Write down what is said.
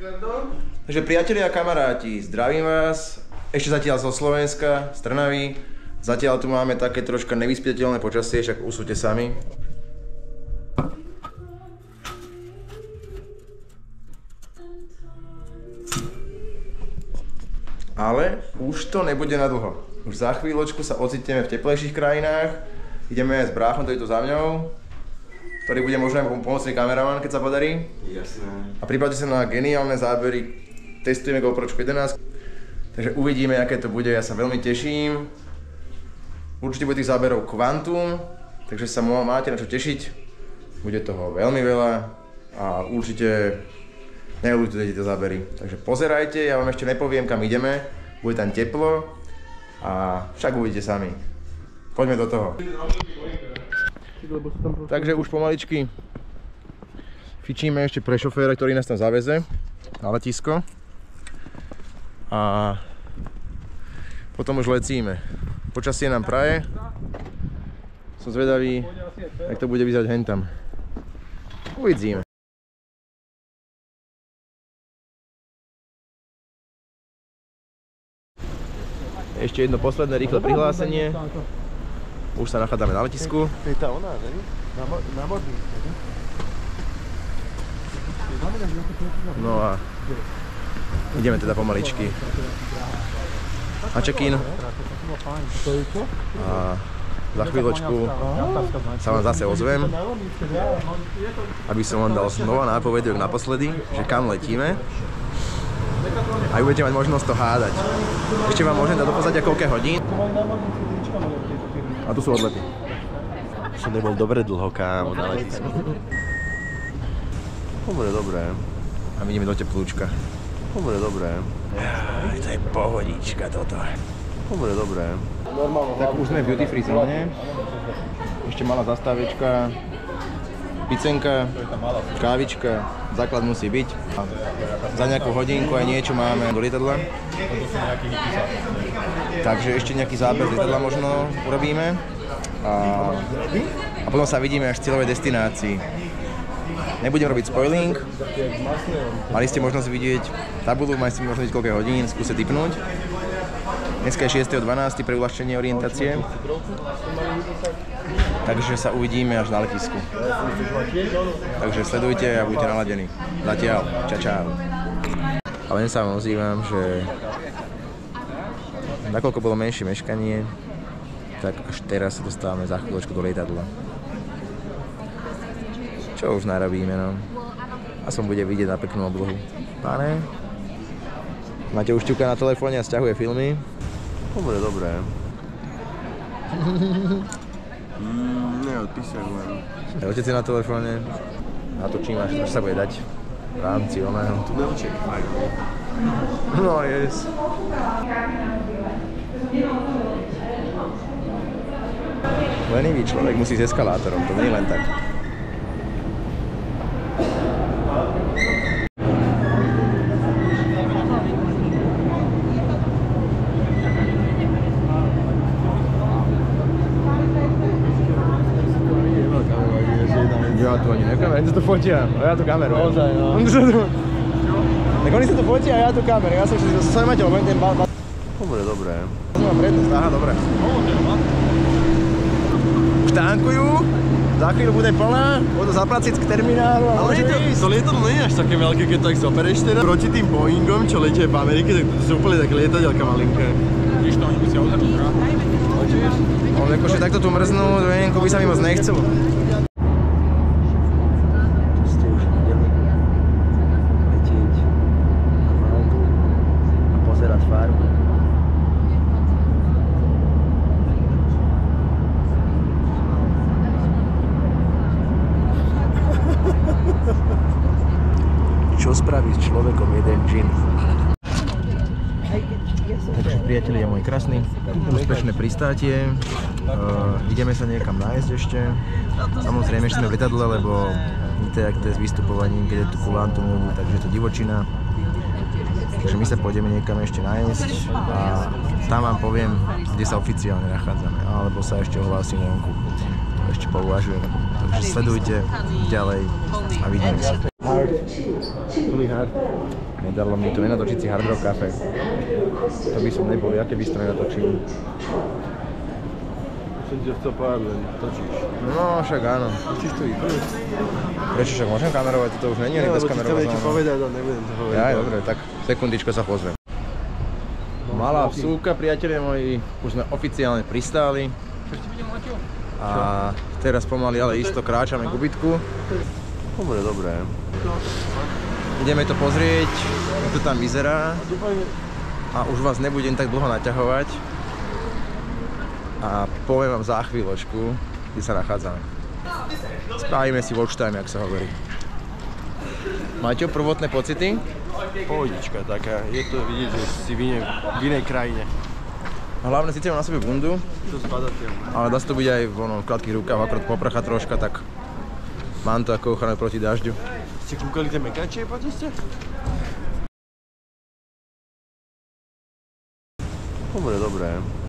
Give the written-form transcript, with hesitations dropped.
Takže priatelia a kamaráti, zdravím vás. Ešte zatiaľ zo Slovenska, z Trnavy. Zatiaľ tu máme také troška nevyspytateľné počasie, však usúďte sami. Ale už to nebude na dlho. Už za chvíľočku sa ocitneme v teplejších krajinách. Ideme s bráchom, ktorý tu za mňou, ktorý bude možno aj pomocný kameraman, keď sa podarí. Jasné. A pripravte sa na geniálne zábery. Testujeme GoPro 11. Takže uvidíme, aké to bude. Ja sa veľmi teším. Určite bude tých záberov kvantum, takže sa máte na čo tešiť. Bude toho veľmi veľa a určite neľutujte tie zábery. Takže pozerajte, ja vám ešte nepoviem, kam ideme. Bude tam teplo a však uvidíte sami. Poďme do toho. Takže už pomaličky fičíme ešte pre šoféra, ktorý nás tam zaveze na letisko. A potom už lecíme. Počasie nám praje. Som zvedavý, jak to bude vyzerať hentam. Uvidíme. Ešte jedno posledné rýchle prihlásenie. Už sa nachádzame na letisku. To je tá ona, ne? Na modlí. No a ideme teda pomaličky na check-in. A za chvíľočku sa vám zase ozvem, aby som vám dal znova nápovedok naposledy, že kam letíme. A budete mať možnosť to hádať. Ešte vám môžem dať do pozadia koľko hodín. A tu sú odlety. Som nebol dobre dlho, kámo, na letisku. Dobre. A my ideme do teplúčka. Dobre. To je pohodička toto. Dobre. Tak už sme v duty free zóne. Ešte malá zastávečka. Picenka, kávička, základ musí byť. A za nejakú hodinku aj niečo máme do lietadla. Takže ešte nejaký záber z lietadla možno urobíme. A potom sa vidíme až v cieľovej destinácii. Nebudem robiť spoiling. Mali ste možnosť vidieť tabulu, mali ste možnosť vidieť koľko hodín, skúste tipnúť. Dneska je 6.12. pre uľahčenie orientácie. Takže sa uvidíme až na letisku. Takže sledujte a buďte naladení. Zatiaľ, čau. A len sa vám ozývam, že nakoľko bolo menšie meškanie, tak až teraz sa dostávame za chvíľočku do lietadla. Čo už narobíme, no. A som bude vidieť na peknú oblohu. Pane? Máte už ťuka na telefóne a sťahuje filmy? Dobre. Neodpísam len. Otec je na telefóne. Natočím až sa bude dať v rámci oného. Tu neočekaj. No yes. Lenivý človek musí s eskalátorom, to nie je len tak. Ja tu ani nekamerujem, oni sa tu fotia, a ja tu kamerujem. Ozaj, no. Tak oni sa tu fotia, a ja tu kamerujem, ja som všetci zaujímateľ, budem ten bal... Dobre. Mám prednosť, aha, dobre. Už tankujú, za chvíľu bude plná, budú zaplatiť k terminálu a môžeme ísť. To lietadlo nie je až také veľké, keď tak zoperieš teda. Proti tým Boeingom, čo letia v Amerike, tak to sú úplne také lietadielka malinké. Vidíš to, oni musia odhrnúť, no? On akože takto tu mrznú, dojenko by sa mi moc nechcel. Čo spraví s človekom jeden džin? Takže priatelia moji krásni, úspešné pristátie. Ideme sa niekam nájsť ešte. Samozrejme, že sme v lietadle, lebo víte, jak to je s vystupovaním, keď je tu kvantum, takže je to divočina. Takže my sa pôjdeme niekam ešte nájsť a tam vám poviem, kde sa oficiálne nachádzame, alebo sa ešte ohlásim vonku. To ešte pouvažujeme. Takže sledujte ďalej a vidíme sa. Hard. Really hard. Nedalo mi to nenatočiť si Hard Rock Cafe. To by som nebol, ja keby si to nenatočil. Som ti chcel povedať, len točíš. No, však áno. Musíš to vypnúť. Prečo však môžem kamerovať? Toto už není bez Lebo ti chcem kamerovať. niečo povedať, ale nebudem to hovoriť. Ja, dobre, tak sekundičko sa pozriem. Malá vsúka, priatelia moji, už sme oficiálne pristáli. A teraz pomaly, ale isto kráčame k ubytku. Dobre, dobré. Ideme to pozrieť, ako to tam vyzerá. A už vás nebudem tak dlho naťahovať. A poviem vám za chvíľočku, kde sa nachádzame. Spravíme si watch time, jak sa hovorí. Máte prvotné pocity? Pohodička taká, je to vidieť, že si v inej krajine. Hlavne síce mám na sebe bundu, To zbadateľ. ale dá sa to byť aj v krátkych rukách, akorát poprcha troška, tak mám to ako ochranu proti dažďu. Ste kúkali tie mekačie, poďte ste? Dobre, dobré.